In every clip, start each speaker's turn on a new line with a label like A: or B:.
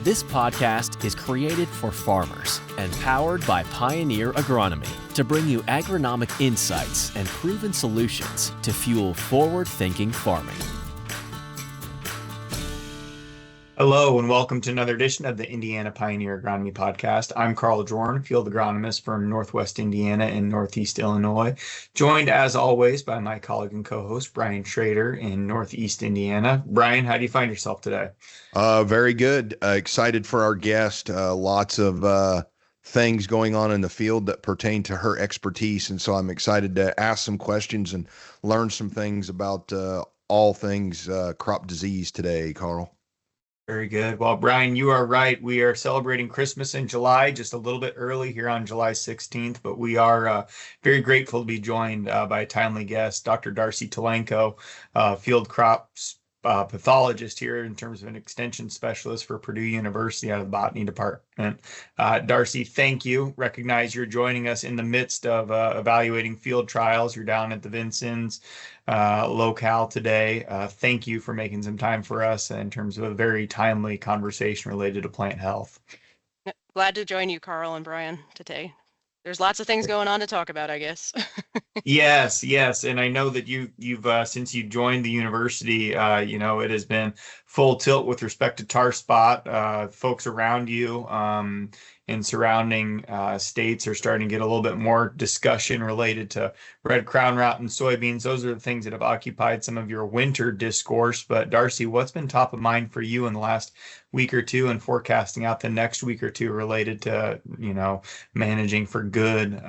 A: This podcast is created for farmers and powered by Pioneer Agronomy to bring you agronomic insights and proven solutions to fuel forward-thinking farming.
B: Hello and welcome to another edition of the Indiana Pioneer Agronomy Podcast. I'm Carl Joern, field agronomist from Northwest Indiana and Northeast Illinois, joined as always by my colleague and co-host Brian Schrader in Northeast Indiana. Brian, how do you find yourself today?
C: Very good. Excited for our guest. Lots of things going on in the field that pertain to her expertise, and so I'm excited to ask some questions and learn some things about all things crop disease today, Carl.
B: Very good. Well, Brian, you are right. We are celebrating Christmas in July, just a little bit early here on July 16th, but we are very grateful to be joined by a timely guest, Dr. Darcy Telenko, field crops pathologist here in terms of an extension specialist for Purdue University out of the botany department. Darcy, thank you. Recognize you're joining us in the midst of evaluating field trials. You're down at the Vincennes locale today. Thank you for making some time for us in terms of a very timely conversation related to plant health.
D: Glad to join you, Carl and Brian, today. There's lots of things going on to talk about, I guess.
B: Yes. And I know that you've since you joined the university, it has been full tilt with respect to tar spot. Folks around you in surrounding states are starting to get a little bit more discussion related to red crown rot and soybeans. Those are the things that have occupied some of your winter discourse. But Darcy, what's been top of mind for you in the last week or two and forecasting out the next week or two related to, managing for good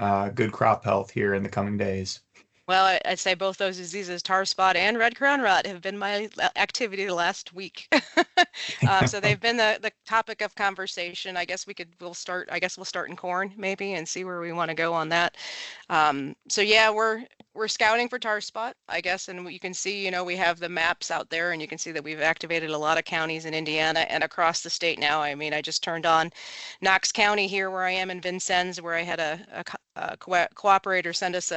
B: crop health here in the coming days?
D: Well, I'd say both those diseases, tar spot and red crown rot, have been my activity the last week. So they've been the topic of conversation. We'll start in corn maybe and see where we want to go on that. We're scouting for tar spot, I guess, and you can see, we have the maps out there, and you can see that we've activated a lot of counties in Indiana and across the state now. I mean, I just turned on Knox County here where I am in Vincennes, where I had a cooperator send us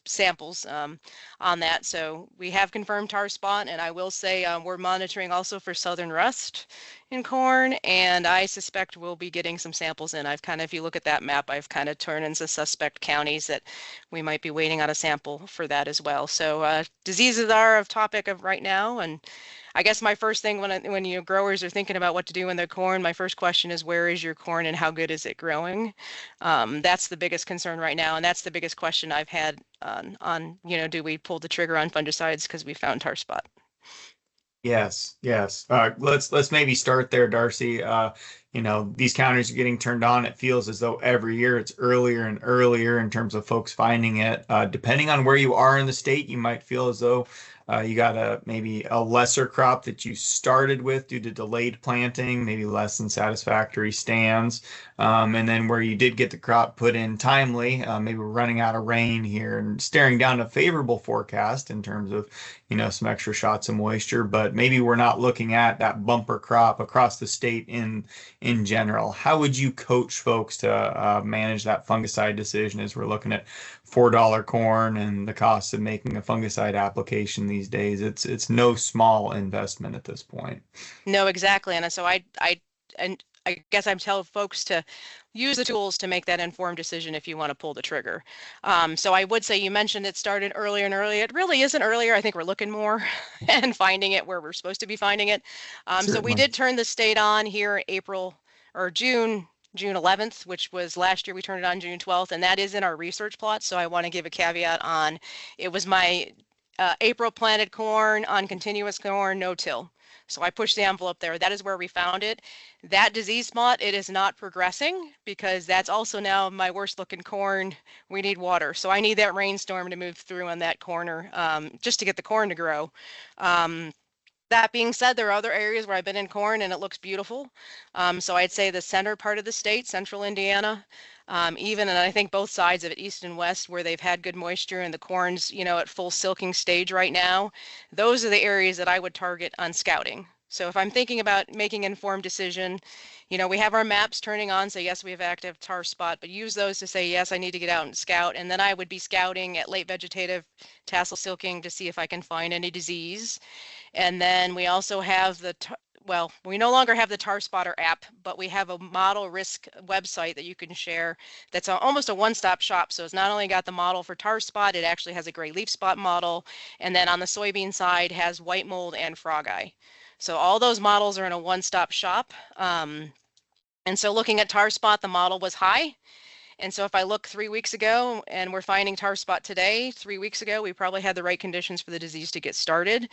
D: samples on that. So we have confirmed tar spot, and I will say we're monitoring also for southern rust in corn, and I suspect we'll be getting some samples in. if you look at that map, I've kind of turned into suspect counties that we might be waiting on a sample for that as well. So diseases are a topic of right now, and I guess my first thing when growers are thinking about what to do in their corn, my first question is, where is your corn and how good is it growing? That's the biggest concern right now, and that's the biggest question I've had on do we pull the trigger on fungicides because we found tar spot?
B: Yes. Let's maybe start there, Darcy. These counties are getting turned on. It feels as though every year it's earlier and earlier in terms of folks finding it. Depending on where you are in the state, you might feel as though you got maybe a lesser crop that you started with due to delayed planting, maybe less than satisfactory stands. And then where you did get the crop put in timely, maybe we're running out of rain here and staring down a favorable forecast in terms of, some extra shots of moisture, but maybe we're not looking at that bumper crop across the state in general. How would you coach folks to manage that fungicide decision as we're looking at $4 corn and the cost of making a fungicide application these days? It's no small investment at this point.
D: No, exactly. And so I guess I'm telling folks to use the tools to make that informed decision if you want to pull the trigger. So I would say, you mentioned it started earlier and earlier. It really isn't earlier. I think we're looking more and finding it where we're supposed to be finding it. So we did turn the state on here June 11th, which was last year. We turned it on June 12th, and that is in our research plot. So I want to give a caveat on, it was my April planted corn on continuous corn, no till. So I pushed the envelope there. That is where we found it. That disease spot, it is not progressing because that's also now my worst looking corn. We need water. So I need that rainstorm to move through on that corner just to get the corn to grow. That being said, there are other areas where I've been in corn and it looks beautiful. So I'd say the center part of the state, central Indiana, and I think both sides of it, east and west, where they've had good moisture and the corn's, at full silking stage right now, those are the areas that I would target on scouting. So if I'm thinking about making an informed decision, we have our maps turning on. So yes, we have active tar spot, but use those to say, yes, I need to get out and scout. And then I would be scouting at late vegetative tassel silking to see if I can find any disease. And then we also have well, we no longer have the Tar Spotter app, but we have a model risk website that you can share that's almost a one-stop shop. So it's not only got the model for tar spot, it actually has a gray leaf spot model. And then on the soybean side has white mold and frog eye. So all those models are in a one-stop shop. And so looking at tar spot, the model was high. And so if I look 3 weeks ago and we're finding tar spot today, 3 weeks ago, we probably had the right conditions for the disease to get started.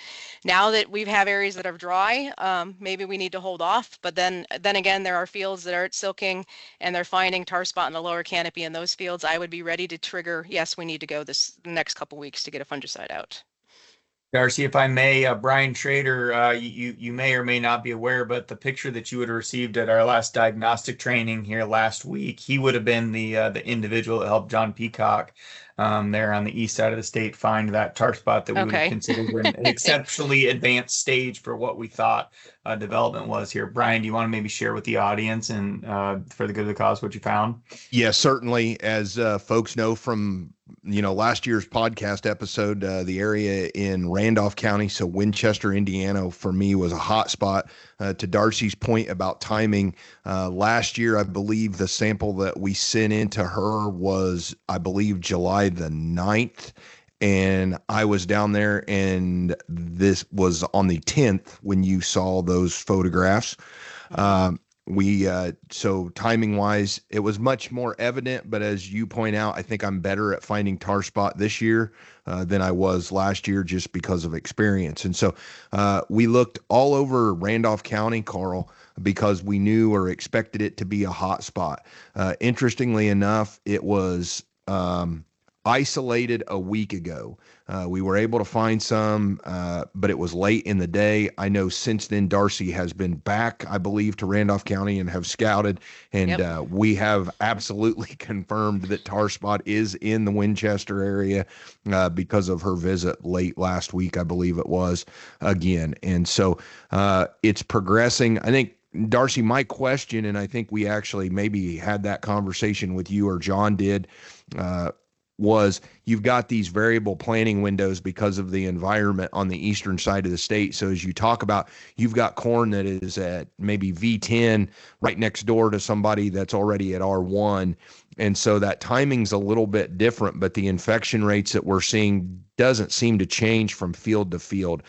D: Now that we have areas that are dry, maybe we need to hold off. But then again, there are fields that are at silking and they're finding tar spot in the lower canopy. In those fields, I would be ready to trigger, yes, we need to go the next couple weeks to get a fungicide out.
B: Darcy, if I may, Brian Schrader, you may or may not be aware, but the picture that you would have received at our last diagnostic training here last week, he would have been the individual that helped John Peacock there on the east side of the state find that tar spot that we would consider an exceptionally advanced stage for what we thought development was here. Brian, do you want to maybe share with the audience and for the good of the cause what you found?
C: Yeah, certainly. As folks know from last year's podcast episode, the area in Randolph County, so Winchester, Indiana, for me was a hot spot. To Darcy's point about timing, last year, I believe the sample that we sent into her was, I believe, July the 9th. And I was down there, and this was on the 10th when you saw those photographs. So timing wise, it was much more evident, but as you point out, I think I'm better at finding tar spot this year than I was last year just because of experience. And so we looked all over Randolph County, Carl, because we knew or expected it to be a hot spot. Interestingly enough, it was isolated a week ago. We were able to find some, but it was late in the day. I know since then Darcy has been back, I believe, to Randolph County and have scouted, and we have absolutely confirmed that tar spot is in the Winchester area because of her visit late last week, I believe it was, again. And so it's progressing. I think, Darcy, my question, and I think we actually maybe had that conversation with you or John did, was you've got these variable planting windows because of the environment on the eastern side of the state. So as you talk about, you've got corn that is at maybe V10 right next door to somebody that's already at R1. And so that timing's a little bit different, but the infection rates that we're seeing doesn't seem to change from field to field.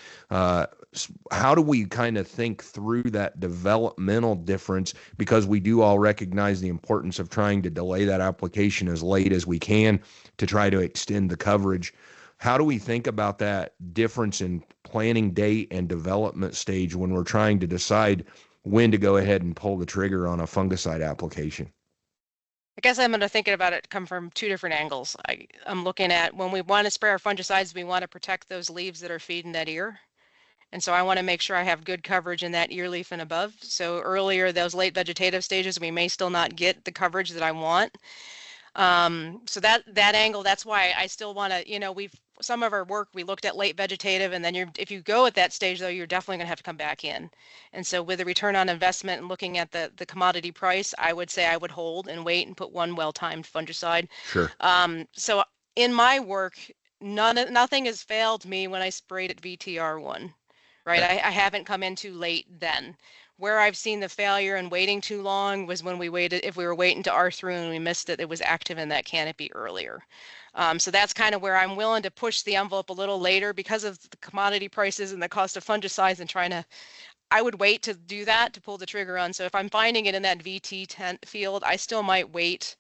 C: How do we kind of think through that developmental difference? Because we do all recognize the importance of trying to delay that application as late as we can to try to extend the coverage. How do we think about that difference in planning date and development stage when we're trying to decide when to go ahead and pull the trigger on a fungicide application?
D: I guess I'm going to think about it come from two different angles. I'm looking at when we want to spray our fungicides, we want to protect those leaves that are feeding that ear. And so I want to make sure I have good coverage in that ear leaf and above. So earlier, those late vegetative stages, we may still not get the coverage that I want. So that angle, that's why I still want to, some of our work, we looked at late vegetative, and then if you go at that stage, though, you're definitely going to have to come back in. And so with the return on investment and looking at the commodity price, I would say I would hold and wait and put one well-timed fungicide.
C: Sure.
D: So in my work, nothing has failed me when I sprayed at VTR1. Right. I haven't come in too late then. Where I've seen the failure and waiting too long was when we waited, if we were waiting to R3 and we missed it was active in that canopy earlier. So that's kind of where I'm willing to push the envelope a little later because of the commodity prices and the cost of fungicides and I would wait to do that, to pull the trigger on. So if I'm finding it in that VT10 field, I still might wait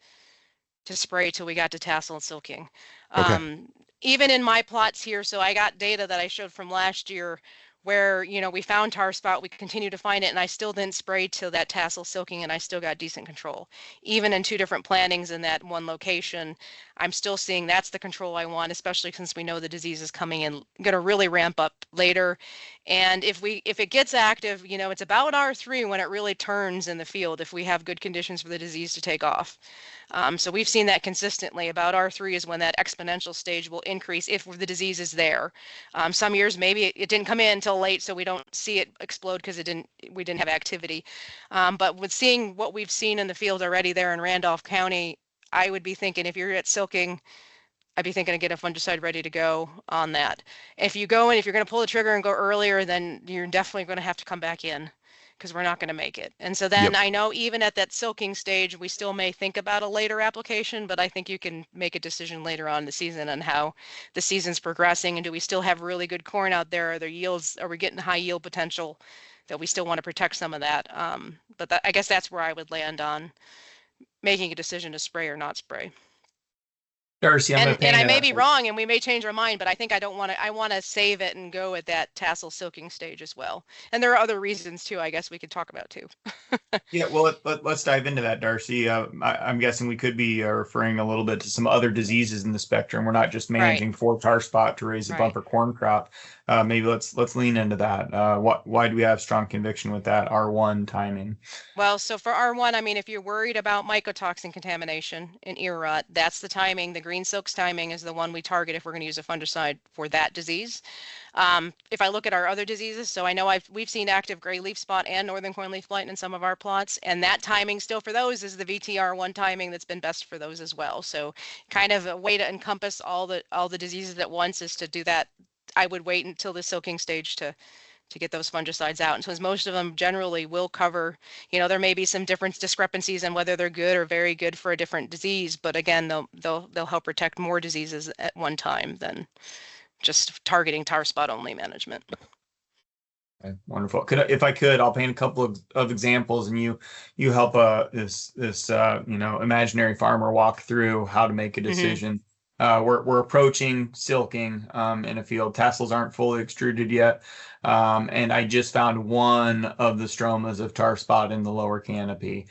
D: to spray till we got to tassel and silking.
C: Okay.
D: Even in my plots here, so I got data that I showed from last year where, we found tar spot, we continue to find it, and I still didn't spray till that tassel silking, and I still got decent control. Even in two different plantings in that one location, I'm still seeing that's the control I want, especially since we know the disease is coming in, going to really ramp up later. And if it gets active, it's about R3 when it really turns in the field, if we have good conditions for the disease to take off. So we've seen that consistently. About R3 is when that exponential stage will increase if the disease is there. Some years maybe it didn't come in until late, so we don't see it explode because we didn't have activity. But with seeing what we've seen in the field already there in Randolph County, I would be thinking if you're at silking, I'd be thinking to get a fungicide ready to go on that. If you're going to pull the trigger and go earlier, then you're definitely going to have to come back in. because we're not going to make it. And so then I know even at that silking stage, we still may think about a later application, but I think you can make a decision later on in the season on how the season's progressing. And do we still have really good corn out there? Are there yields? Are we getting high yield potential that we still want to protect some of that? But I guess that's where I would land on making a decision to spray or not spray.
B: Darcy,
D: and I may be wrong and we may change our mind, but I think I want to save it and go at that tassel silking stage as well. And there are other reasons too, I guess we could talk about too.
B: Yeah, well, let's dive into that, Darcy. I'm guessing we could be referring a little bit to some other diseases in the spectrum. We're not just managing for tar spot to raise a bumper corn crop. Maybe let's lean into that. Why do we have strong conviction with that R1 timing?
D: Well, so for R1, I mean, if you're worried about mycotoxin contamination in ear rot, that's the timing. The green silk's timing is the one we target if we're going to use a fungicide for that disease. If I look at our other diseases, so I know we've seen active gray leaf spot and northern corn leaf blight in some of our plots, and that timing still for those is the VTR1 timing that's been best for those as well. So kind of a way to encompass all the diseases at once is to do that. I would wait until the silking stage to get those fungicides out. And so as most of them generally will cover, there may be some different discrepancies in whether they're good or very good for a different disease, but again, they'll help protect more diseases at one time than just targeting tar spot only management.
B: Okay, wonderful. If I could, I'll paint a couple of examples, and you help this imaginary farmer walk through how to make a decision. We're approaching silking in a field. Tassels aren't fully extruded yet. And I just found one of the stromas of tar spot in the lower canopy.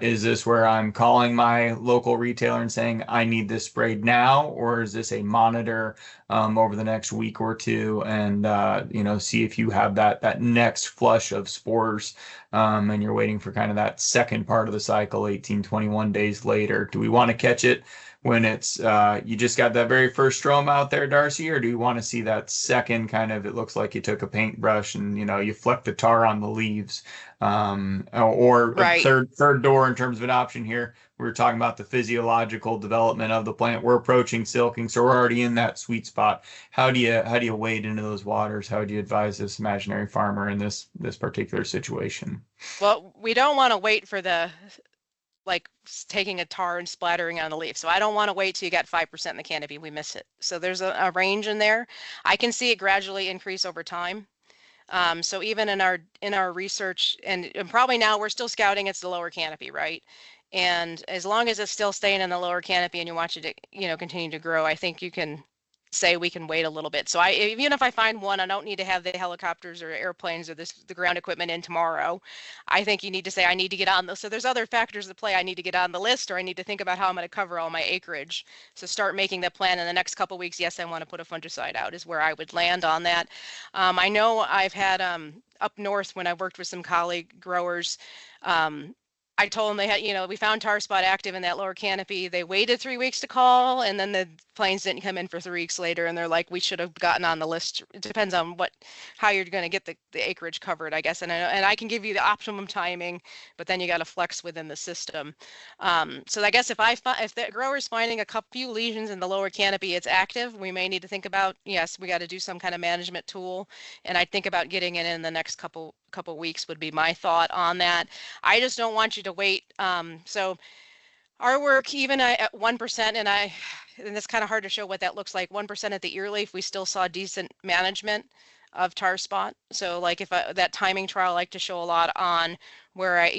B: Is this where I'm calling my local retailer and saying, I need this sprayed now? Or is this a monitor over the next week or two and, see if you have that next flush of spores and you're waiting for kind of that second part of the cycle, 18, 21 days later? Do we want to catch it when it's you just got that very first stroma out there, Darcy, or do you want to see that second kind of, it looks like you took a paintbrush and you fleck the tar on the leaves, or a third door in terms of an option here? We were talking about the physiological development of the plant. We're approaching silking, so we're already in that sweet spot. How do you wade into those waters? How do you advise this imaginary farmer in this particular situation?
D: Well, we don't want to wait for the taking a tar and splattering on the leaf. So I don't want to wait till you got 5% in the canopy. We miss it. So there's a range in there. I can see it gradually increase over time. So even in our research, and probably now we're still scouting, it's the lower canopy, right? And as long as it's still staying in the lower canopy and you watch it, continue to grow, I think you can say we can wait a little bit. So even if I find one, I don't need to have the helicopters or airplanes or the ground equipment in tomorrow. I think you need to say I need to get on so there's other factors at play. I need to get on the list, or I need to think about how I'm going to cover all my acreage. So start making that plan in the next couple of weeks. Yes, I want to put a fungicide out is where I would land on that. I know I've had up north when I worked with some colleague growers, I told them they had, we found tar spot active in that lower canopy. They waited 3 weeks to call, and then the planes didn't come in for 3 weeks later. And they're like, we should have gotten on the list. It depends on how you're going to get the acreage covered, I guess. And I can give you the optimum timing, but then you got to flex within the system. So I guess if the grower's finding a few lesions in the lower canopy, it's active, we may need to think about, yes, we got to do some kind of management tool. And I'd think about getting it in the next couple weeks would be my thought on that. I just don't want you to wait. So our work, even at 1%, and it's kind of hard to show what that looks like. 1% at the ear leaf, we still saw decent management of tar spot. So if that timing trial, I like to show a lot on where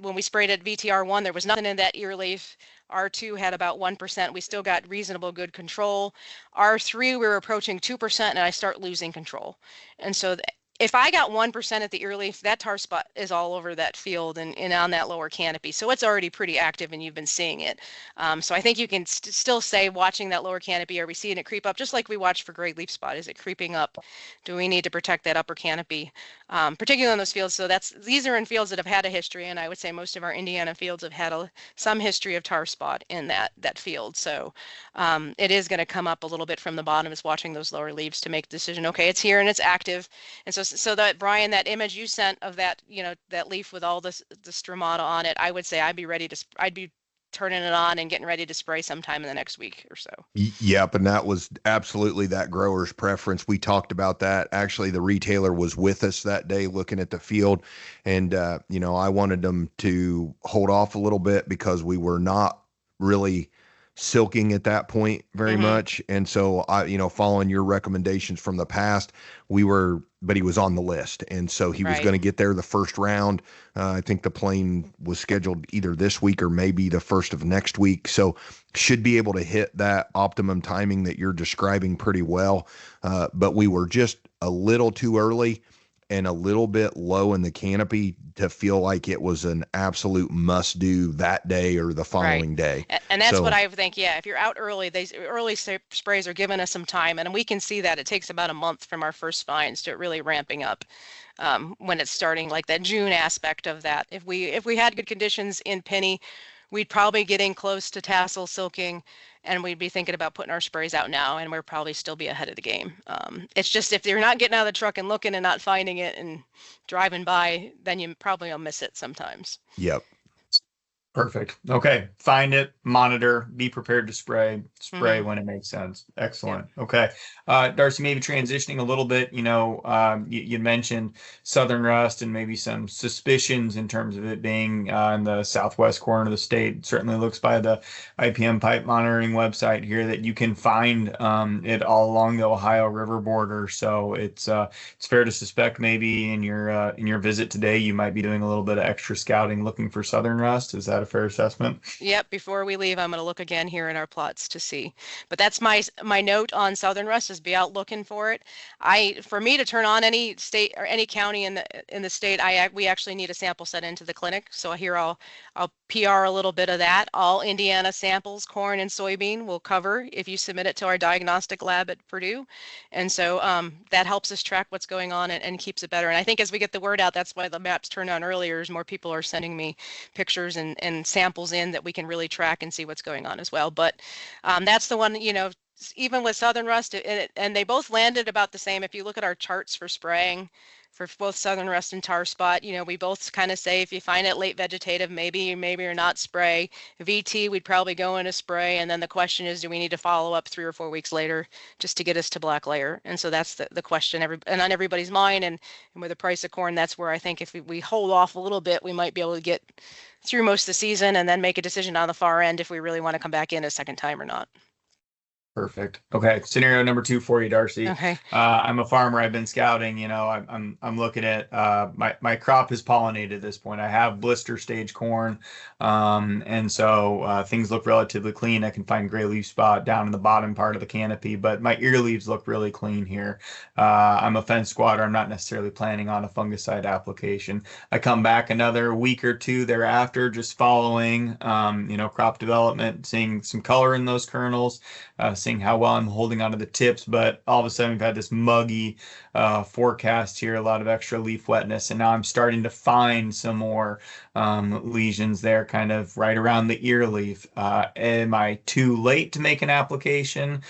D: when we sprayed at VTR1, there was nothing in that ear leaf. R2 had about 1%. We still got reasonable good control. R3, we were approaching 2%, and I start losing control. And so if I got 1% at the ear leaf, that tar spot is all over that field and on that lower canopy. So it's already pretty active and you've been seeing it. So I think you can still say, watching that lower canopy, are we seeing it creep up? Just like we watch for gray leaf spot, is it creeping up? Do we need to protect that upper canopy? Particularly in those fields. So these are in fields that have had a history, and I would say most of our Indiana fields have had some history of tar spot in that field. So it is going to come up a little bit from the bottom, is watching those lower leaves to make the decision, okay, it's here and it's active. And so that, Brian, that image you sent of that, that leaf with all the stromata on it, I would say I'd be turning it on and getting ready to spray sometime in the next week or so.
C: Yep. And that was absolutely that grower's preference. We talked about that. Actually, the retailer was with us that day looking at the field. And, I wanted them to hold off a little bit because we were not really silking at that point very much. And so following your recommendations from the past, but he was on the list. And so he was going to get there the first round. I think the plane was scheduled either this week or maybe the first of next week. So should be able to hit that optimum timing that you're describing pretty well. But we were just a little too early and a little bit low in the canopy to feel like it was an absolute must do that day or the following day.
D: And that's what I think. Yeah. If you're out early, these early sprays are giving us some time, and we can see that it takes about a month from our first vines to really ramping up when it's starting, like that June aspect of that. If we had good conditions in penny, we'd probably getting close to tassel silking, and we'd be thinking about putting our sprays out now, and we'll probably still be ahead of the game. It's just if you're not getting out of the truck and looking and not finding it and driving by, then you probably will miss it sometimes.
C: Yep.
B: Perfect. Okay. Find it, monitor, be prepared to spray when it makes sense. Excellent. Yeah. Okay. Darcy, maybe transitioning a little bit, you mentioned southern rust and maybe some suspicions in terms of it being in the southwest corner of the state. It certainly looks by the IPM pipe monitoring website here that you can find it all along the Ohio River border. So it's fair to suspect maybe in your visit today, you might be doing a little bit of extra scouting looking for southern rust. Is that a fair assessment?
D: Yep. Before we leave, I'm going to look again here in our plots to see. But that's my note on southern rust, is be out looking for it. For me to turn on any state or any county in the state, we actually need a sample set into the clinic. So here I'll PR a little bit of that. All Indiana samples, corn and soybean, will cover if you submit it to our diagnostic lab at Purdue. And so that helps us track what's going on and keeps it better. And I think as we get the word out, that's why the maps turned on earlier, is more people are sending me pictures and samples in that we can really track and see what's going on as well. But that's the one, even with southern rust, and they both landed about the same. If you look at our charts for spraying for both southern rust and tar spot, we both kind of say if you find it late vegetative, maybe or not spray. VT, we'd probably go in a spray. And then the question is, do we need to follow up 3 or 4 weeks later just to get us to black layer? And so that's the question and on everybody's mind. And with the price of corn, that's where I think if we hold off a little bit, we might be able to get through most of the season and then make a decision on the far end if we really want to come back in a second time or not.
B: Perfect. Okay. Scenario number 2 for you, Darcy.
D: Okay.
B: I'm a farmer. I've been scouting. I'm looking at my crop is pollinated at this point. I have blister stage corn, and so things look relatively clean. I can find gray leaf spot down in the bottom part of the canopy, but my ear leaves look really clean here. I'm a fence squatter. I'm not necessarily planning on a fungicide application. I come back another week or 2 thereafter, just following crop development, seeing some color in those kernels. Seeing how well I'm holding onto the tips, but all of a sudden we've had this muggy forecast here, a lot of extra leaf wetness, and now I'm starting to find some more lesions there kind of right around the ear leaf. Am I too late to make an application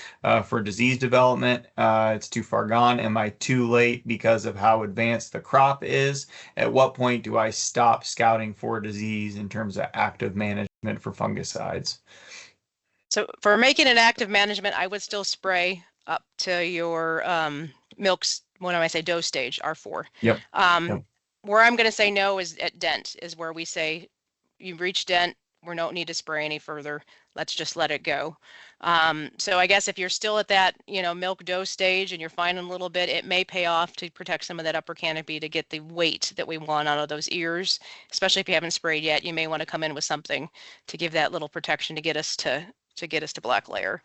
B: for disease development? It's too far gone. Am I too late because of how advanced the crop is? At what point do I stop scouting for disease in terms of active management for fungicides?
D: So for making an active management, I would still spray up to your milks, when I say dose stage, R4.
B: Yep.
D: Where I'm going to say no is at dent, is where we say you've reached dent, we don't need to spray any further. Let's just let it go. So I guess if you're still at that, milk dose stage and you're finding a little bit, it may pay off to protect some of that upper canopy to get the weight that we want out of those ears, especially if you haven't sprayed yet. You may want to come in with something to give that little protection to get us to black layer.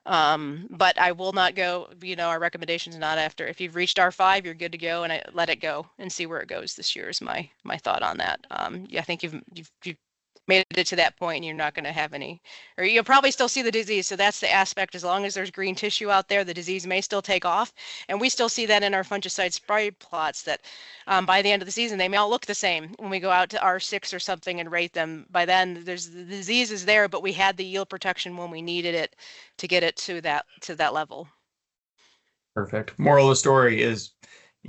D: But I will not go, our recommendation is not after, if you've reached R5, you're good to go, and I let it go and see where it goes this year is my thought on that. I think you've made it to that point and you're not going to have any, or you'll probably still see the disease. So that's the aspect. As long as there's green tissue out there, the disease may still take off. And we still see that in our fungicide spray plots that by the end of the season, they may all look the same when we go out to R6 or something and rate them. By then the disease is there, but we had the yield protection when we needed it to get it to that level.
B: Perfect. Moral of the story is,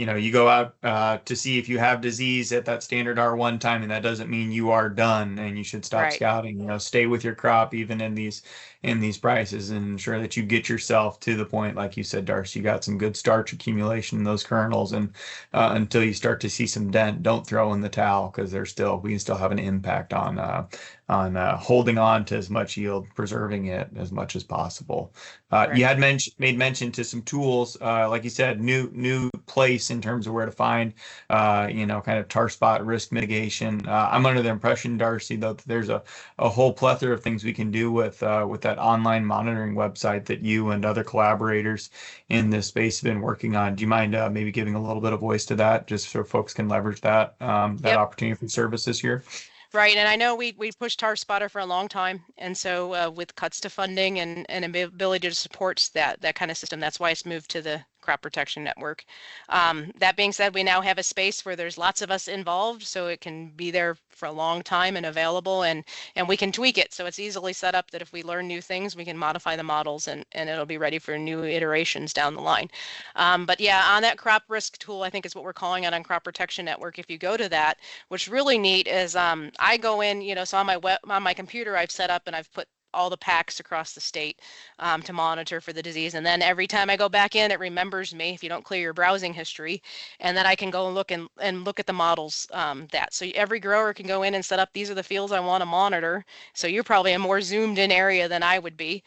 B: you go out to see if you have disease at that standard R1 time, and that doesn't mean you are done and you should stop
D: Right.
B: scouting. Stay with your crop even in these prices, and ensure that you get yourself to the point, like you said, Darcy, you got some good starch accumulation in those kernels, and until you start to see some dent, don't throw in the towel, because we can still have an impact on holding on to as much yield, preserving it as much as possible. You had made mention to some tools, like you said, new place in terms of where to find, kind of tar spot risk mitigation. I'm under the impression, Darcy, though, that there's a whole plethora of things we can do with that online monitoring website that you and other collaborators in this space have been working on. Do you mind maybe giving a little bit of voice to that, just so folks can leverage that opportunity for service this year?
D: Right, and I know we pushed Tar Spotter for a long time, and so with cuts to funding and ability to support that kind of system, that's why it's moved to the Crop Protection Network. That being said, we now have a space where there's lots of us involved, so it can be there for a long time and available, and we can tweak it. So it's easily set up that if we learn new things, we can modify the models, and it'll be ready for new iterations down the line. But yeah, on that crop risk tool, I think is what we're calling it on Crop Protection Network. If you go to that, what's really neat is I go in, so on my computer, I've set up and I've put all the packs across the state to monitor for the disease. And then every time I go back in, it remembers me if you don't clear your browsing history. And then I can go and look at the models so every grower can go in and set up, these are the fields I want to monitor. So you're probably a more zoomed in area than I would be.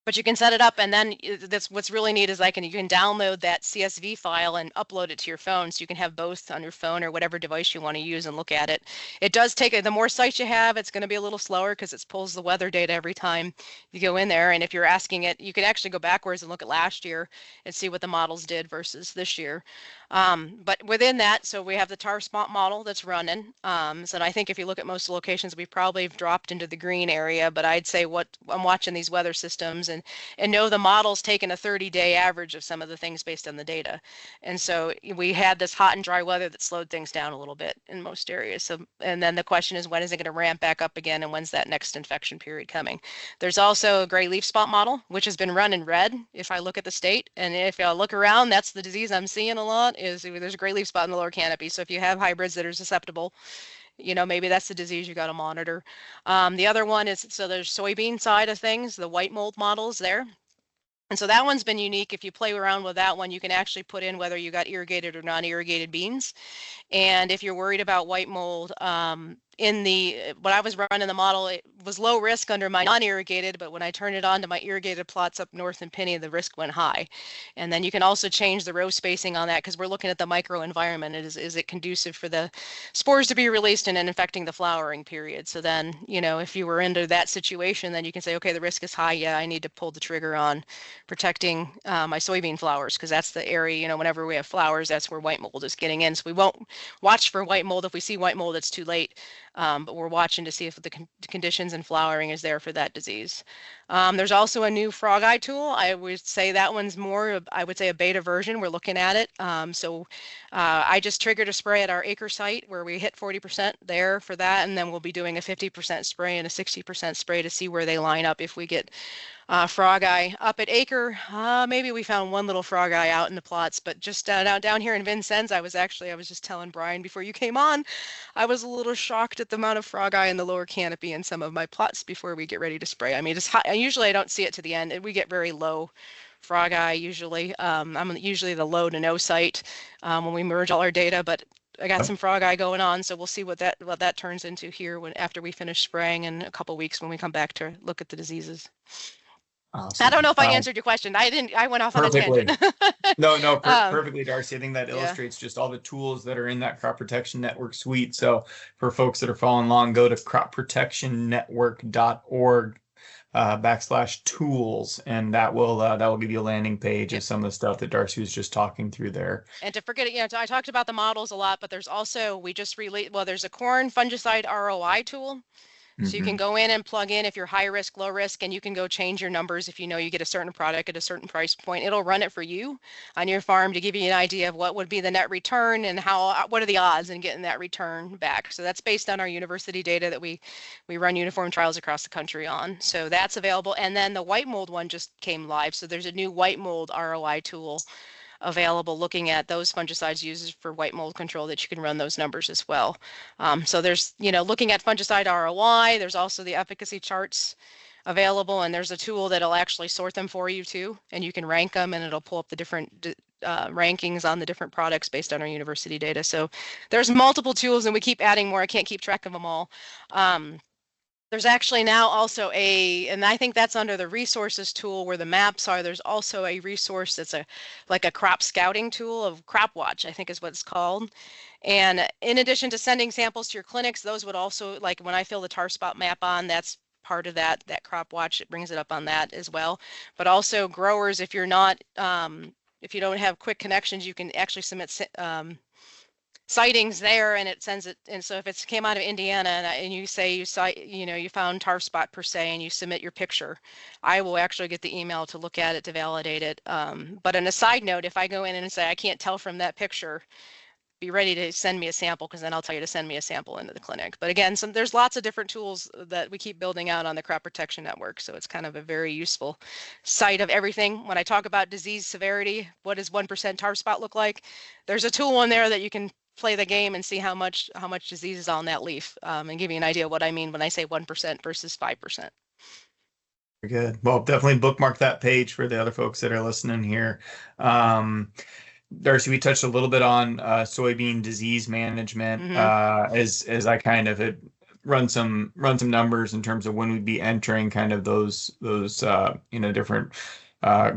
D: But you can set it up, and then that's what's really neat is you can download that CSV file and upload it to your phone, so you can have both on your phone or whatever device you want to use and look at it. It does take the more sites you have, it's going to be a little slower because it pulls the weather data every time you go in there. And if you're asking it, you can actually go backwards and look at last year and see what the models did versus this year. But within that, so we have the tar spot model that's running. So I think if you look at most locations, we probably have dropped into the green area. But I'd say what I'm watching these weather systems and know the model's taken a 30-day average of some of the things based on the data. And so we had this hot and dry weather that slowed things down a little bit in most areas. So, and then the question is, when is it going to ramp back up again, and when's that next infection period coming? There's also a gray leaf spot model, which has been run in red if I look at the state. And if I look around, that's the disease I'm seeing a lot, is there's a gray leaf spot in the lower canopy. So if you have hybrids that are susceptible, maybe that's the disease you got to monitor. The other one is, so there's soybean side of things, the white mold models there. And so that one's been unique. If you play around with that one, you can actually put in whether you got irrigated or non-irrigated beans. And if you're worried about white mold, when I was running the model, it was low risk under my non-irrigated, but when I turned it on to my irrigated plots up north in Pinny, the risk went high. And then you can also change the row spacing on that, because we're looking at the microenvironment. Is it conducive for the spores to be released and infecting the flowering period? So then, if you were into that situation, then you can say, okay, the risk is high. Yeah, I need to pull the trigger on protecting my soybean flowers, because that's the area, whenever we have flowers, that's where white mold is getting in. So we won't watch for white mold. If we see white mold, it's too late. But we're watching to see if the conditions and flowering is there for that disease. There's also a new frog eye tool. I would say that one's more, I would say, a beta version. We're looking at it. I just triggered a spray at our acre site where we hit 40% there for that. And then we'll be doing a 50% spray and a 60% spray to see where they line up. If we get frog eye up at acre, maybe we found one little frog eye out in the plots, but just down here in Vincennes, I was just telling Brian before you came on, I was a little shocked at the amount of frog eye in the lower canopy in some of my plots before we get ready to spray. I mean, it's high. Usually I don't see it to the end, and we get very low frog eye usually. I'm usually the low to no site when we merge all our data, but I got some frog eye going on, so we'll see what that turns into here after we finish spraying in a couple weeks when we come back to look at the diseases. Awesome. I don't know if I answered your question. I went off
B: perfectly.
D: On a tangent.
B: Perfectly, Darcy. I think that illustrates just all the tools that are in that Crop Protection Network suite. So for folks that are following along, go to cropprotectionnetwork.org /tools, and that will give you a landing page of some of the stuff that Darcy was just talking through there.
D: And to forget it, I talked about the models a lot, but there's also, there's a corn fungicide ROI tool. So you can go in and plug in if you're high risk, low risk, and you can go change your numbers. If you get a certain product at a certain price point, it'll run it for you on your farm to give you an idea of what would be the net return and what are the odds in getting that return back. So that's based on our university data that we run uniform trials across the country on. So that's available. And then the white mold one just came live. So there's a new white mold ROI tool available looking at those fungicides used for white mold control that you can run those numbers as well. So there's, looking at fungicide ROI, there's also the efficacy charts available, and there's a tool that'll actually sort them for you too, and you can rank them, and it'll pull up the different rankings on the different products based on our university data. So there's multiple tools, and we keep adding more. I can't keep track of them all. There's actually now also and I think that's under the resources tool where the maps are. There's also a resource that's like a crop scouting tool of Crop Watch, I think is what it's called. And in addition to sending samples to your clinics, those would also, like when I fill the tar spot map on, that's part of that Crop Watch. It brings it up on that as well. But also growers, if you're not, if you don't have quick connections, you can actually submit sightings there, and it sends it. And so if it came out of Indiana and you say you found tar spot per se, and you submit your picture, I will actually get the email to look at it to validate it. But on a side note, if I go in and say I can't tell from that picture, be ready to send me a sample, because then I'll tell you to send me a sample into the clinic. But again, there's lots of different tools that we keep building out on the Crop Protection Network. So it's kind of a very useful site of everything. When I talk about disease severity, what does 1% tar spot look like? There's a tool in there that you can play the game and see how much disease is on that leaf, and give you an idea of what I mean when I say 1% versus 5%.
B: Very good. Well, definitely bookmark that page for the other folks that are listening here. Darcy, we touched a little bit on soybean disease management, as I kind of had run some numbers in terms of when we'd be entering kind of those different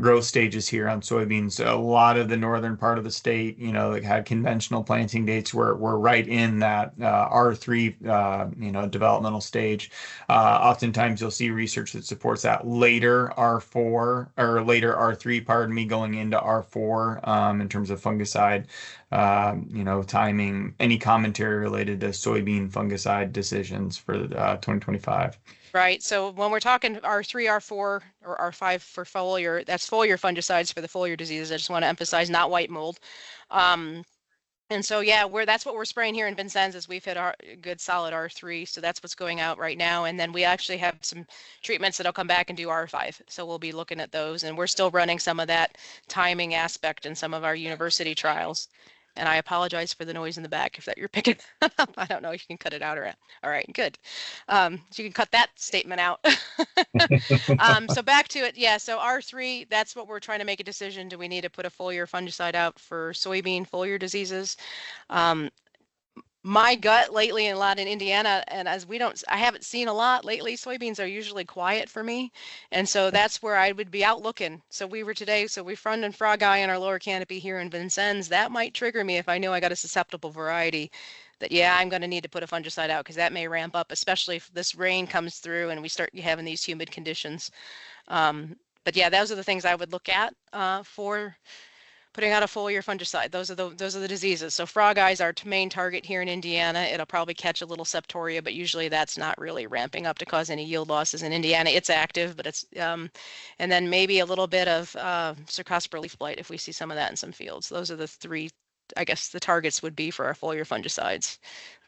B: growth stages here on soybeans. A lot of the northern part of the state, that had conventional planting dates were right in that R3 developmental stage. Oftentimes you'll see research that supports that later R4 or later R3, going into R4 in terms of fungicide timing. Any commentary related to soybean fungicide decisions for 2025?
D: Right. So when we're talking R3, R4, or R5 for foliar, that's foliar fungicides for the foliar diseases. I just want to emphasize, not white mold. And so, that's what we're spraying here in Vincennes, is we've hit our good solid R3. So that's what's going out right now. And then we actually have some treatments that'll come back and do R5. So we'll be looking at those. And we're still running some of that timing aspect in some of our university trials. And I apologize for the noise in the back if that you're picking up. I don't know if you can cut it out or not. All right, good. So you can cut that statement out. So back to it. Yeah, so R3, that's what we're trying to make a decision. Do we need to put a foliar fungicide out for soybean foliar diseases? My gut lately, a lot in Indiana, and I haven't seen a lot lately. Soybeans are usually quiet for me. And so that's where I would be out looking. So we front and frog eye in our lower canopy here in Vincennes. That might trigger me if I know I got a susceptible variety that, I'm going to need to put a fungicide out, because that may ramp up, especially if this rain comes through and we start having these humid conditions. But those are the things I would look at for putting out a foliar fungicide. Those are the diseases. So frog eye is our main target here in Indiana. It'll probably catch a little septoria, but usually that's not really ramping up to cause any yield losses in Indiana. It's active, but it's and then maybe a little bit of Cercospora leaf blight if we see some of that in some fields. Those are the three, I guess, the targets would be for our foliar fungicides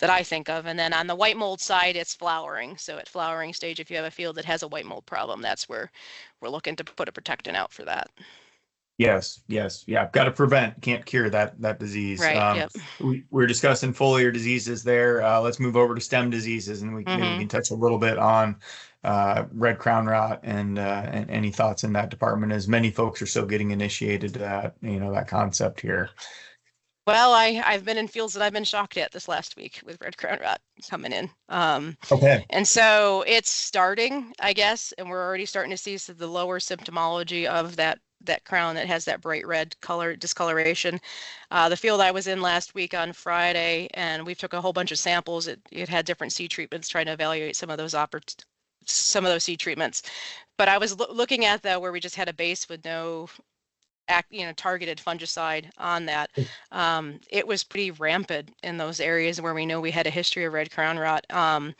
D: that I think of. And then on the white mold side, it's flowering. So at flowering stage, if you have a field that has a white mold problem, that's where we're looking to put a protectant out for that.
B: Yes. Yeah. Got to prevent, can't cure that disease.
D: Right. Yep.
B: We're discussing foliar diseases there. Let's move over to stem diseases, and maybe we can touch a little bit on red crown rot and any thoughts in that department, as many folks are still getting initiated to that concept here.
D: Well, I've been in fields that I've been shocked at this last week with red crown rot coming in.
B: Okay.
D: And so it's starting, I guess, and we're already starting to see the lower symptomology of that crown that has that bright red color discoloration. The field I was in last week on Friday, and we took a whole bunch of samples. It had different seed treatments, trying to evaluate some of those seed treatments. But I was looking at where we just had a base with no targeted fungicide on that. It was pretty rampant in those areas where we know we had a history of red crown rot. And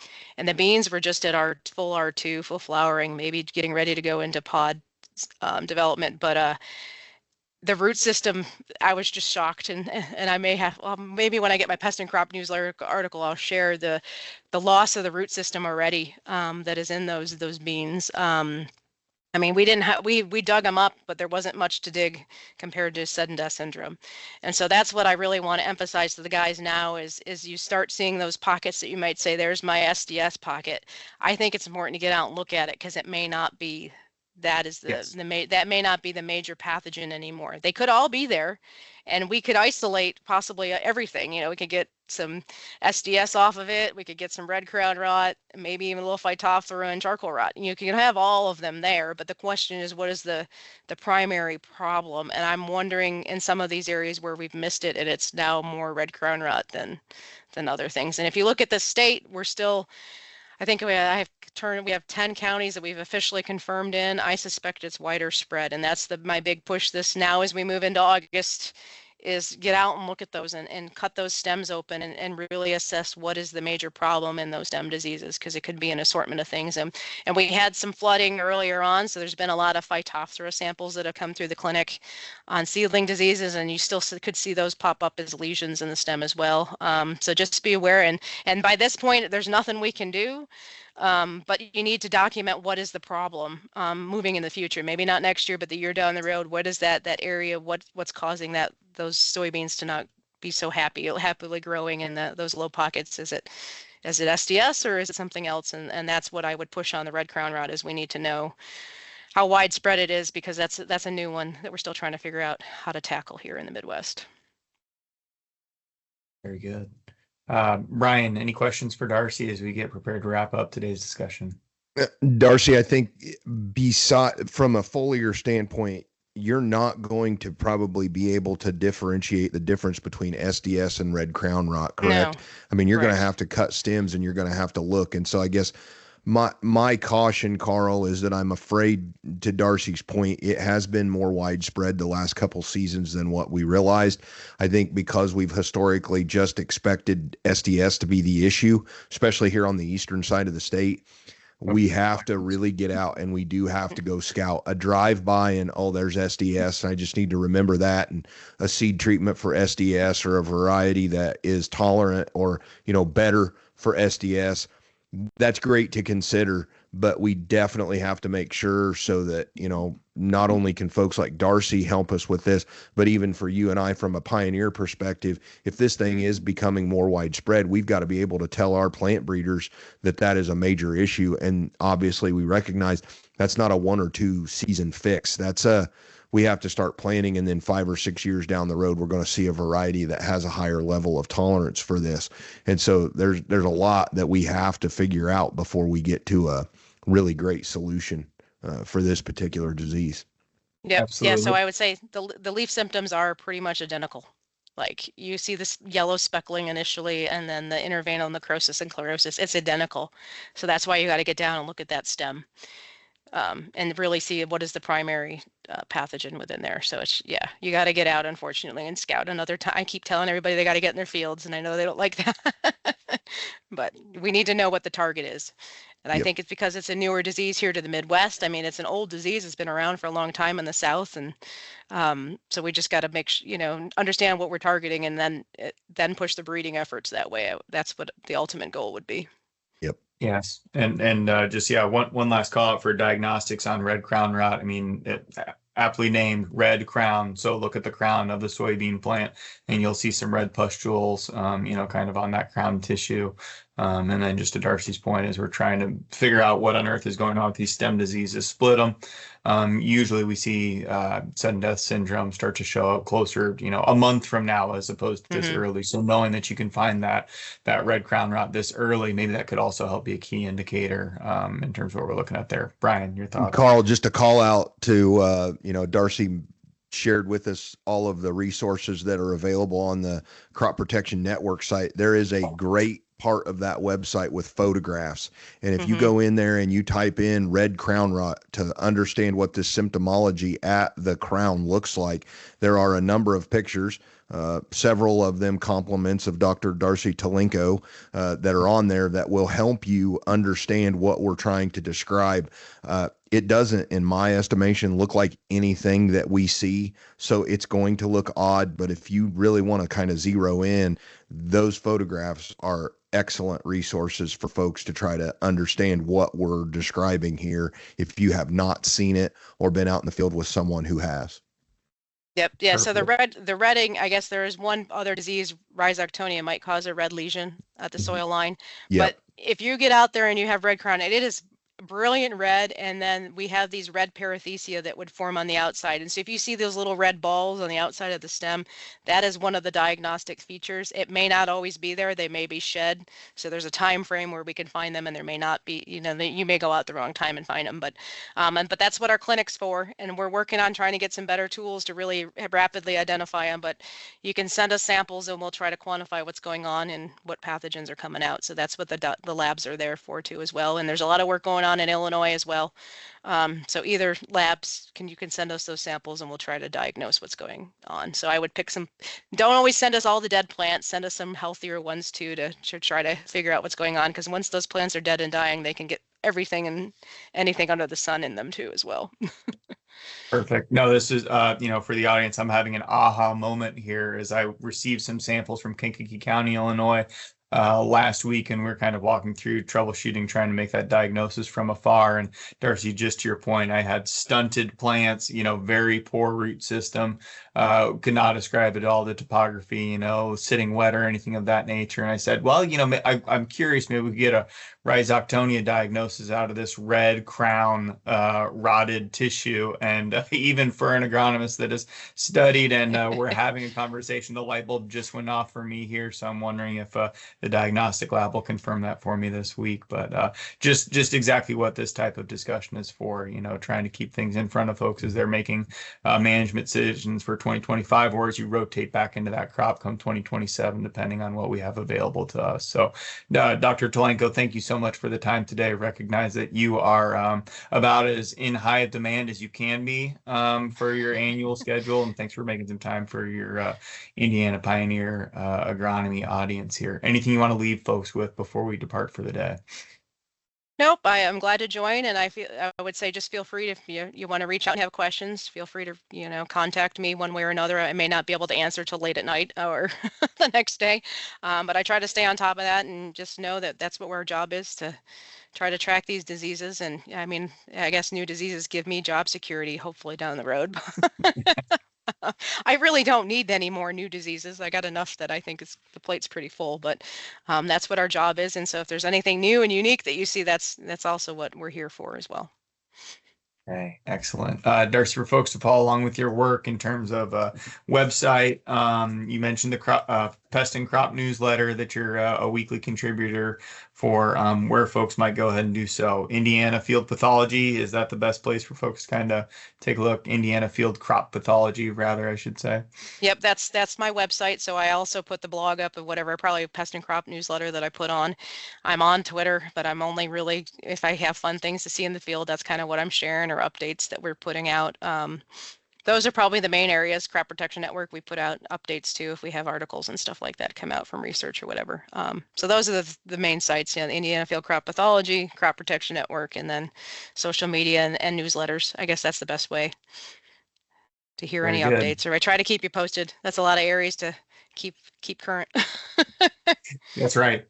D: the beans were just at our full R2, full flowering, maybe getting ready to go into pod development. But the root system, I was just shocked. And I may have, maybe when I get my Pest and Crop newsletter article, I'll share the loss of the root system already that is in those beans. I mean, we didn't have we dug them up, but there wasn't much to dig compared to sudden death syndrome. And so that's what I really want to emphasize to the guys now is you start seeing those pockets that you might say, there's my SDS pocket. I think it's important to get out and look at it because it may not be that is that may not be the major pathogen anymore. They could all be there, and we could isolate possibly everything. You know, we could get some SDS off of it. We could get some red crown rot, maybe even a little Phytophthora and charcoal rot. You can have all of them there, but the question is, what is the primary problem? And I'm wondering in some of these areas where we've missed it, and it's now more red crown rot than other things. And if you look at the state, we're still, I think we have 10 counties that we've officially confirmed in. I suspect it's wider spread, and that's my big push this now as we move into August, is get out and look at those and cut those stems open and really assess what is the major problem in those stem diseases, because it could be an assortment of things. And we had some flooding earlier on, so there's been a lot of Phytophthora samples that have come through the clinic on seedling diseases, and you still could see those pop up as lesions in the stem as well. So just be aware, and by this point, there's nothing we can do. But you need to document what is the problem moving in the future. Maybe not next year, but the year down the road. What is that area? What's causing those soybeans to not be so happily growing in those low pockets? Is it SDS or is it something else? And that's what I would push on the red crown rot, is we need to know how widespread it is, because that's a new one that we're still trying to figure out how to tackle here in the Midwest.
B: Very good. Brian, any questions for Darcy as we get prepared to wrap up today's discussion?
C: Darcy, I think from a foliar standpoint, you're not going to probably be able to differentiate the difference between SDS and red crown rot, correct?
D: No.
C: I mean, you're going to have to cut stems and you're going to have to look. And so I guess my caution, Carl, is that I'm afraid, to Darcy's point, it has been more widespread the last couple seasons than what we realized. I think because we've historically just expected SDS to be the issue, especially here on the eastern side of the state, we have to really get out, and we do have to go scout. A drive-by and, oh, there's SDS, and I just need to remember that, and a seed treatment for SDS or a variety that is tolerant or, better for SDS. That's great to consider, but we definitely have to make sure so that, not only can folks like Darcy help us with this, but even for you and I from a pioneer perspective, if this thing is becoming more widespread, we've got to be able to tell our plant breeders that is a major issue. And obviously we recognize that's not a 1 or 2 season fix. We have to start planning, and then 5 or 6 years down the road, we're going to see a variety that has a higher level of tolerance for this. And so there's a lot that we have to figure out before we get to a really great solution for this particular disease.
D: Yep.
B: Absolutely.
D: Yeah. So I would say the leaf symptoms are pretty much identical. Like you see this yellow speckling initially, and then the interveinal necrosis and chlorosis, it's identical. So that's why you got to get down and look at that stem. And really see what is the primary pathogen within there. So you got to get out, unfortunately, and scout another time. I keep telling everybody they got to get in their fields, and I know they don't like that, but we need to know what the target is. And I think it's because it's a newer disease here to the Midwest. I mean, it's an old disease. It's been around for a long time in the South. And so we just got to make understand what we're targeting, and then push the breeding efforts that way. That's what the ultimate goal would be.
C: Yep.
B: Yes. And just, one last call out for diagnostics on red crown rot. I mean, aptly named red crown. So look at the crown of the soybean plant, and you'll see some red pustules, kind of on that crown tissue. And then just to Darcy's point, as we're trying to figure out what on earth is going on with these stem diseases, split them. Usually we see sudden death syndrome start to show up closer, a month from now, as opposed to this early. So knowing that you can find that red crown rot this early, maybe that could also help be a key indicator in terms of what we're looking at there. Brian, your thoughts?
C: Carl, just to call out to, Darcy shared with us all of the resources that are available on the Crop Protection Network site. There is a great part of that website with photographs. And if you go in there and you type in red crown rot to understand what this symptomology at the crown looks like, there are a number of pictures, several of them compliments of Dr. Darcy Telenko that are on there that will help you understand what we're trying to describe. It doesn't, in my estimation, look like anything that we see. So it's going to look odd, but if you really want to kind of zero in, those photographs are excellent resources for folks to try to understand what we're describing here if you have not seen it or been out in the field with someone who has.
D: Yep. Yeah.
B: Perfect.
D: So the redding, I guess there is one other disease, rhizoctonia, might cause a red lesion at the soil line.
C: Yep.
D: But if you get out there and you have red crown, it is brilliant red, and then we have these red perithecia that would form on the outside. And so if you see those little red balls on the outside of the stem, that is one of the diagnostic features. It may not always be there. They may be shed. So there's a time frame where we can find them, and there may not be, you may go out the wrong time and find them, but that's what our clinic's for. And we're working on trying to get some better tools to really rapidly identify them. But you can send us samples and we'll try to quantify what's going on and what pathogens are coming out. So that's what the labs are there for too as well. And there's a lot of work going on in Illinois as well. So either labs you can send us those samples and we'll try to diagnose what's going on. So I would pick some, don't always send us all the dead plants, send us some healthier ones too to try to figure out what's going on. Because once those plants are dead and dying, they can get everything and anything under the sun in them too as well.
B: Perfect. No, this is, for the audience, I'm having an aha moment here as I received some samples from Kankakee County, Illinois, last week, and we're kind of walking through troubleshooting, trying to make that diagnosis from afar. And Darcy, just to your point, I had stunted plants, very poor root system, could not describe it all, the topography, sitting wet or anything of that nature. And I said, well, I'm curious, maybe we could get a rhizoctonia diagnosis out of this red crown, rotted tissue. And even for an agronomist that has studied and we're having a conversation, the light bulb just went off for me here. So I'm wondering if the diagnostic lab will confirm that for me this week. But just exactly what this type of discussion is for, trying to keep things in front of folks as they're making management decisions for 2025, or as you rotate back into that crop come 2027, depending on what we have available to us. So Dr. Telenko, thank you so much for the time today. Recognize that you are about as in high demand as you can be for your annual schedule. And thanks for making some time for your Indiana Pioneer Agronomy audience here. Anything you want to leave folks with before we depart for the day?
D: Nope, I am glad to join, and I would say just feel free if you want to reach out and have questions, feel free to contact me one way or another. I may not be able to answer till late at night or the next day, but I try to stay on top of that and just know that that's what our job is, to try to track these diseases. And I guess new diseases give me job security, hopefully down the road. I really don't need any more new diseases. I got enough that I think the plate's pretty full, but that's what our job is. And so if there's anything new and unique that you see, that's also what we're here for as well.
B: Okay, excellent. Darcy, for folks to follow along with your work in terms of website, you mentioned the Pest and Crop newsletter that you're a weekly contributor for, where folks might go ahead and do so. Indiana Field Pathology, is that the best place for folks to kind of take a look? Indiana Field Crop Pathology, rather, I should say. Yep,
D: that's my website. So I also put the blog up of whatever, probably a Pest and Crop newsletter that I put on. I'm on Twitter, but I'm only really, if I have fun things to see in the field, that's kind of what I'm sharing, or updates that we're putting out. Those are probably the main areas. Crop Protection Network, we put out updates too if we have articles and stuff like that come out from research or whatever. So those are the main sites, the Indiana Field Crop Pathology, Crop Protection Network, and then social media and newsletters. I guess that's the best way to hear any updates, or I try to keep you posted. That's a lot of areas to keep current.
B: That's right.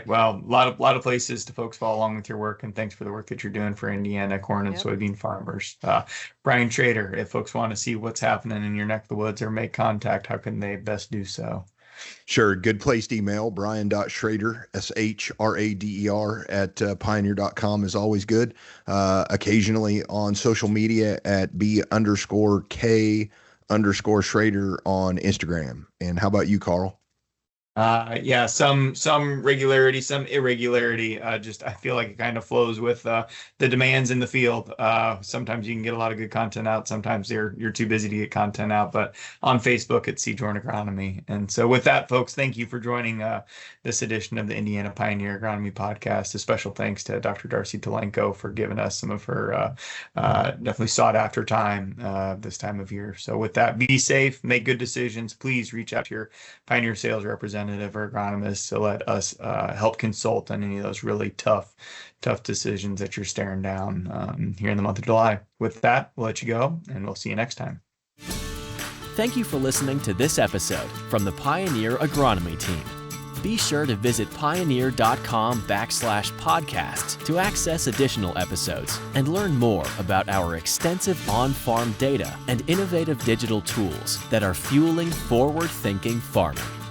B: Well, a lot of places to folks follow along with your work, and thanks for the work that you're doing for Indiana corn and soybean farmers. Brian Schrader, if folks want to see what's happening in your neck of the woods or make contact, how can they best do so?
C: Sure. Good place to email. Brian.Schrader, SHRADER at pioneer.com is always good. Occasionally on social media at B_K_Schrader on Instagram. And how about you, Carl?
B: Some regularity, some irregularity. Just I feel like it kind of flows with the demands in the field. Sometimes you can get a lot of good content out. Sometimes you're too busy to get content out. But on Facebook, it's Joern Agronomy. And so with that, folks, thank you for joining this edition of the Indiana Pioneer Agronomy Podcast. A special thanks to Dr. Darcy Telenko for giving us some of her definitely sought after time this time of year. So with that, be safe, make good decisions. Please reach out to your Pioneer sales representative or agronomist to let us help consult on any of those really tough decisions that you're staring down here in the month of July. With that, we'll let you go, and we'll see you next time.
A: Thank you for listening to this episode from the Pioneer Agronomy team. Be sure to visit pioneer.com/podcasts to access additional episodes and learn more about our extensive on-farm data and innovative digital tools that are fueling forward-thinking farming.